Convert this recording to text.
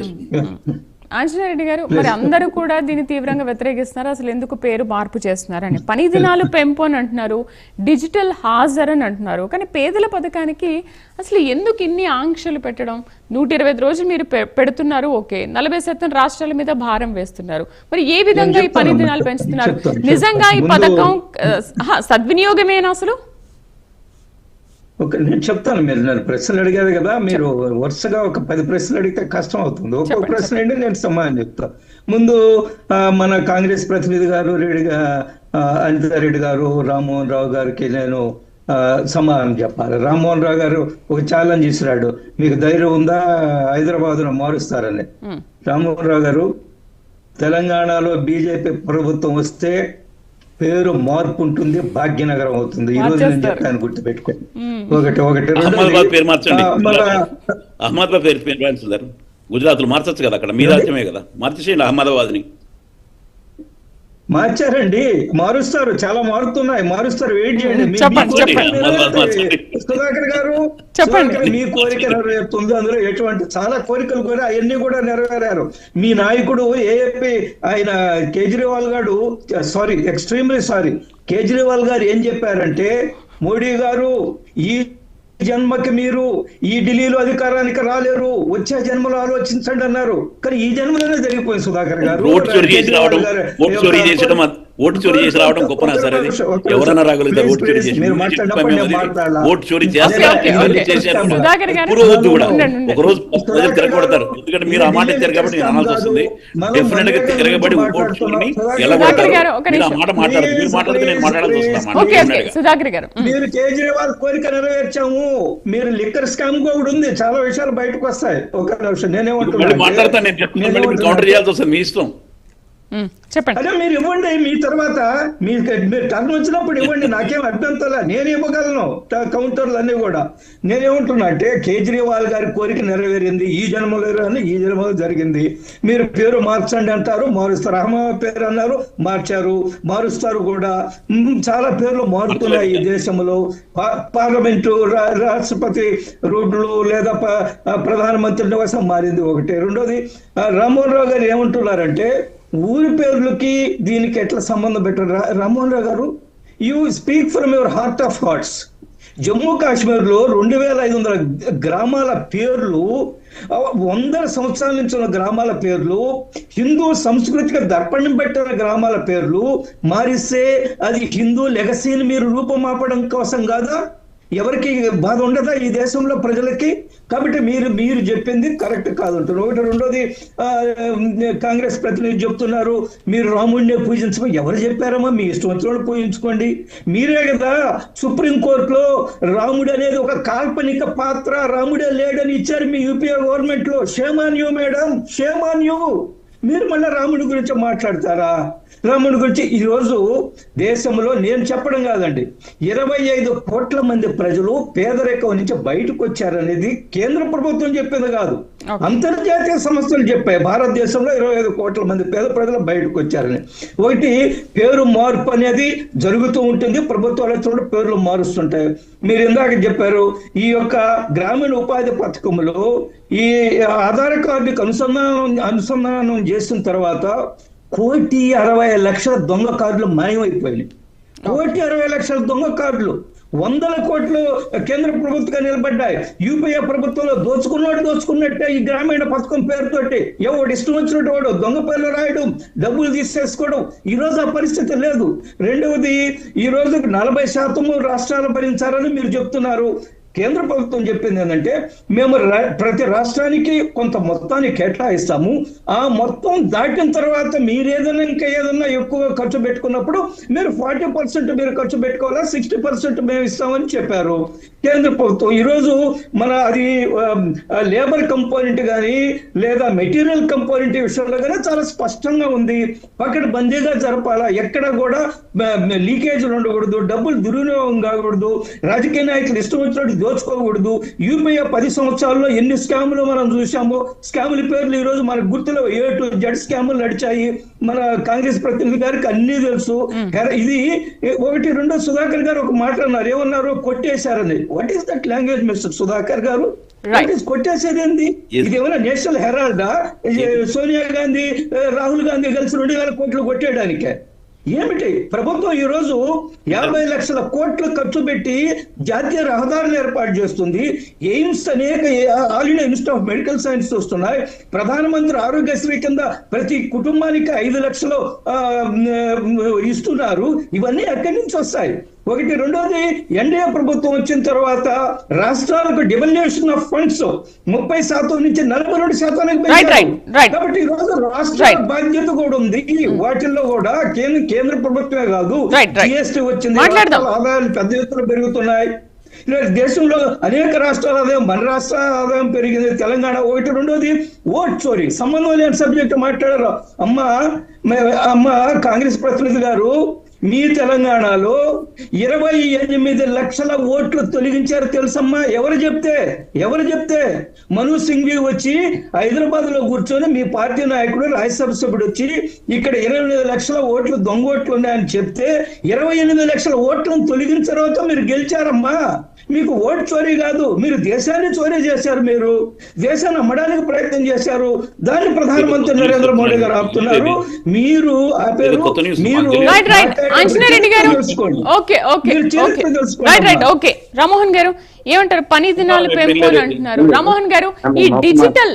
Yes. Anjaneya Reddy గారు, మరి అందరూ కూడా దీన్ని తీవ్రంగా వ్యతిరేకిస్తున్నారు. అసలు ఎందుకు పేరు మార్పు చేస్తున్నారని, పని దినాలు పెంపు అని అంటున్నారు, డిజిటల్ హాజర్ అని అంటున్నారు. కానీ పేదల పథకానికి అసలు ఎందుకు ఇన్ని ఆంక్షలు పెట్టడం? 125 రోజులు మీరు పెడుతున్నారు, ఓకే, 40% రాష్ట్రాల మీద భారం వేస్తున్నారు. మరి ఏ విధంగా ఈ పని దినాలు పెంచుతున్నారు? నిజంగా ఈ పథకం సద్వినియోగమేనా అసలు? నేను చెప్తాను. మీరు నన్ను ప్రశ్నలు అడిగారు కదా, మీరు వరుసగా ఒక 10 ప్రశ్నలు అడిగితే కష్టం అవుతుంది. ఒక్కొక్క ప్రశ్న ఏంటి నేను సమాధానం చెప్తా. ముందు మన కాంగ్రెస్ ప్రతినిధి గారు అనితారెడ్డి గారు, రామ్మోహన్ రావు గారికి నేను సమాధానం చెప్పాలి. రామ్మోహన్ రావు గారు ఒక ఛాలెంజ్ ఇస్తున్నాడు, మీకు ధైర్యం ఉందా హైదరాబాద్ లో మారుస్తారని. రామ్మోహన్ రావు గారు, తెలంగాణలో బీజేపీ ప్రభుత్వం వస్తే పేరు మార్పు ఉంటుంది, భాగ్యనగరం అవుతుంది. ఈ రోజు నేను చెప్పాను, గుర్తుపెట్టుకోండి. అహ్మదాబాద్ పేరు మార్చండి. అహ్మదాబాద్ పేరు మార్చారు. గుజరాత్ లో మార్చచ్చు కదా, అక్కడ మీ రాజ్యమే కదా, మార్చేయండి అహ్మదాబాద్ ని. మార్చారండి, మారుస్తారు, చాలా మారుతున్నాయి, మారుస్తారు. వెయిట్ చేయండి. సుధాకర్ గారు, మీ కోరిక నెరవేరుతుంది. అందులో ఎటువంటి చాలా కోరికలు కూడా అవన్నీ కూడా నెరవేరారు. మీ నాయకుడు ఏఏపీ ఆయన కేజ్రీవాల్ గారు, ఎక్స్ట్రీమ్లీ సారీ, కేజ్రీవాల్ గారు ఏం చెప్పారంటే, మోడీ గారు ఈ జన్మకి మీరు ఈ ఢిల్లీలో అధికారానికి రాలేరు, వచ్చే జన్మలో ఆలోచించండి అన్నారు. కానీ ఈ జన్మలోనే జరిగిపోయింది సుధాకర్ గారు. ఓటు చోరీ చేసి రావడం గొప్పనా సార్? అది ఎవరన్నా రాగలుగుతారు? ఓటు చోరీ చేసి ఓటు చోరీ చేస్తారు కూడా ఒక రోజు ప్రజలు తిరగబడతారు. ఎందుకంటే మీరు ఆ మాట తిరగబడి నేను అనాల్సి వస్తుంది. డెఫినెట్ గా తిరగబడి ఓటు చోరీని ఎలా కొడతారు? మీరు ఆ మాట మాట్లాడదు, మీరు మాట్లాడితే నేను మాట్లాడాల్సి వస్తాను. మీరు కేజ్రీవాల్ కోరిక నెరవేర్చాము, మీరు లిక్కర్ స్కామ్ కూడా ఉంది, చాలా విషయాలు బయటకు వస్తాయి. ఒక నిమిషం, నేనేమంటున్నాను మాట్లాడతాను, నేను చెప్తాను, కౌంటర్ చేయాల్సి వస్తుంది, మీ ఇష్టం. అదే మీరు ఇవ్వండి, మీ తర్వాత మీరు టర్న్ వచ్చినప్పుడు ఇవ్వండి, నాకేం అభ్యంతరం, నేను ఇవ్వగలను కౌంటర్లు అన్ని కూడా. నేనేమంటున్నా అంటే, కేజ్రీవాల్ గారి కోరిక నెరవేరింది, ఈ జన్మలో ఈ జన్మలో జరిగింది. మీరు పేరు మార్చండి అంటారు, మారుస్తారు. అహ్మదాబాద్ పేరు అన్నారు, మార్చారు, మారుస్తారు కూడా. చాలా పేర్లు మారుతున్నాయి ఈ దేశంలో. పార్లమెంటు, రాష్ట్రపతి రోడ్లు లేదా ప్రధానమంత్రి నివాసం మారింది ఒకటి. రెండోది, రామ్మోహన్ రావు గారు ఏమంటున్నారంటే, ఊరి పేర్లకి దీనికి ఎట్లా సంబంధం పెట్టారు? రామ్మోహన్ రావు గారు, you speak from your heart of hearts. Jammu Kashmir లో 2500 గ్రామాల పేర్లు, 100 సంవత్సరాల నుంచి ఉన్న గ్రామాల పేర్లు, హిందూ సంస్కృతికి దర్పణం పెట్టిన గ్రామాల పేర్లు మారిస్తే అది హిందూ లెగసీని మీరు రూపమాపడం కోసం కాదా? ఎవరికి బాధ ఉండదా ఈ దేశంలో ప్రజలకి? కాబట్టి మీరు చెప్పింది కరెక్ట్ కాదంటారు ఒకటి. రెండోది, కాంగ్రెస్ ప్రతినిధి చెప్తున్నారు మీరు రాముడినే పూజించమని. ఎవరు చెప్పారమ్మా? మీ ఇష్టం వచ్చిన పూజించుకోండి. మీరే కదా సుప్రీంకోర్టులో రాముడు అనేది ఒక కాల్పనిక పాత్ర, రాముడే లేడని ఇచ్చారు మీ యూపీఏ గవర్నమెంట్ లో. Shame on you madam, shame on you. మీరు మళ్ళీ రాముడి గురించి మాట్లాడతారా? రాముడి గురించి ఈరోజు దేశంలో నేను చెప్పడం కాదండి, 25 కోట్ల మంది ప్రజలు పేదరికం నుంచి బయటకు వచ్చారనేది కేంద్ర ప్రభుత్వం చెప్పింది కాదు, అంతర్జాతీయ సంస్థలు చెప్పాయి. భారతదేశంలో 25 కోట్ల మంది పేద ప్రజలు బయటకు వచ్చారని. ఒకటి, పేరు మార్పు అనేది జరుగుతూ ఉంటుంది, ప్రభుత్వాలు పేర్లు మారుస్తుంటాయి. మీరు ఇందాక చెప్పారు, ఈ యొక్క గ్రామీణ ఉపాధి పథకంలో ఈ ఆధార్ కార్డుకి అనుసంధానం చేసిన తర్వాత 1,60,00,000 దొంగ కార్డులు మాయమైపోయినాయి. 1,60,00,000 దొంగ కార్డులు, 100 కోట్లు కేంద్ర ప్రభుత్వంగా నిలబడ్డాయి. యూపీఏ ప్రభుత్వంలో దోచుకున్నట్టే ఈ గ్రామీణ పథకం పేరుతోటి ఎవడు ఇష్టం వచ్చినట్టు వాడు దొంగ పేర్లు రాయడం, డబ్బులు తీసేసుకోవడం. ఈ రోజు ఆ పరిస్థితి లేదు. రెండవది, ఈ రోజు 40% రాష్ట్రాలు భరించారని మీరు చెప్తున్నారు. కేంద్ర ప్రభుత్వం చెప్పింది ఏంటంటే, మేము ప్రతి రాష్ట్రానికి కొంత మొత్తాన్ని కేటాయిస్తాము, ఆ మొత్తం దాటిన తర్వాత మీరు ఇంకా ఏదన్నా ఎక్కువ ఖర్చు పెట్టుకున్నప్పుడు మీరు 40% మీరు ఖర్చు పెట్టుకోవాలా, 60% మేము ఇస్తామని చెప్పారు కేంద్ర ప్రభుత్వం. ఈరోజు మన అది లేబర్ కంపోనెంట్ కానీ లేదా మెటీరియల్ కంపోనెంట్ విషయంలో కానీ చాలా స్పష్టంగా ఉంది. అక్కడ బందీగా జరపాలా, ఎక్కడ కూడా లీకేజీలు ఉండకూడదు, డబ్బులు దుర్వినియోగం కాకూడదు, రాజకీయ నాయకులు ఇష్టం వచ్చినట్టు దోచుకోకూడదు. యూపీఏ 10 సంవత్సరాల్లో ఎన్ని స్కాములు మనం చూసాము. స్కాముల పేర్లు ఈ రోజు మనకు గుర్తులో A to Z స్కాములు నడిచాయి. మన కాంగ్రెస్ ప్రతినిధి గారికి అన్ని తెలుసు. ఇది ఒకటి. రెండో, సుధాకర్ గారు ఒక మాట అన్నారు, ఏమన్నారు? కొట్టేశారని. What is that language mister Sudhakar గారు? కొట్టేసేది ఏంది? ఇది ఏమైనా నేషనల్ హెరాల్డా? సోనియా గాంధీ రాహుల్ గాంధీ కలిసి 2,000 కోట్లు కొట్టేయడానికే? ఏమిటి ప్రభుత్వం ఈ రోజు 50 లక్షల కోట్లు ఖర్చు పెట్టి జాతీయ రహదారులు ఏర్పాటు చేస్తుంది. ఎయిమ్స్ అనేక all India institute of medical science వస్తున్నాయి. ప్రధానమంత్రి ఆరోగ్యశ్రీ కింద ప్రతి కుటుంబానికి 5 లక్షలు ఇస్తున్నారు. ఇవన్నీ ఎక్కడి నుంచి వస్తాయి? ఒకటి. రెండోది, ఎన్డీఏ ప్రభుత్వం వచ్చిన తర్వాత రాష్ట్రాలకు డివల్యూషన్ ఆఫ్ ఫండ్స్ 30% నుంచి 42% పెంచారు. కాబట్టి ఈ రోజు రాష్ట్ర బాధ్యత కూడా ఉంది. వాటిల్లో కూడా కేంద్ర ప్రభుత్వమే కాదు, జిఎస్టీ వచ్చింది, ఆదాయాలు పెద్ద ఎత్తున పెరుగుతున్నాయి. దేశంలో అనేక రాష్ట్రాల ఆదాయం, మన రాష్ట్ర ఆదాయం పెరిగింది, తెలంగాణ. ఒకటి. రెండోది, ఓట్ చోరీ. సంబంధం లేని సబ్జెక్ట్ మాట్లాడారు. అమ్మ కాంగ్రెస్ ప్రతినిధి గారు, మీ తెలంగాణలో 28 లక్షల ఓట్లు తొలగించారు తెలుసమ్మా? ఎవరు చెప్తే? మనోజ్ సింఘ్వి వచ్చి హైదరాబాద్ లో కూర్చొని మీ పార్టీ నాయకుడు రాజ్యసభ సభ్యుడు వచ్చి ఇక్కడ 28 లక్షల ఓట్లు దొంగ ఓట్లు ఉన్నాయని చెప్తే 28 లక్షల ఓట్లను తొలగించిన తర్వాత మీరు గెలిచారమ్మా. మీకు ఓటు చోరీ కాదు, మీరు దేశాన్ని చోరీ చేశారు. మీరు దేశాన్ని అమ్మడానికి ప్రయత్నం చేశారు. దాన్ని ప్రధానమంత్రి నరేంద్ర మోడీ గారు ఆపుతున్నారు. మీరు ఆపారు. రామ్మోహన్ గారు ఏమంటారు? పని దినాలు పెంపు అంటున్నారు. రామ్మోహన్ గారు, ఈ డిజిటల్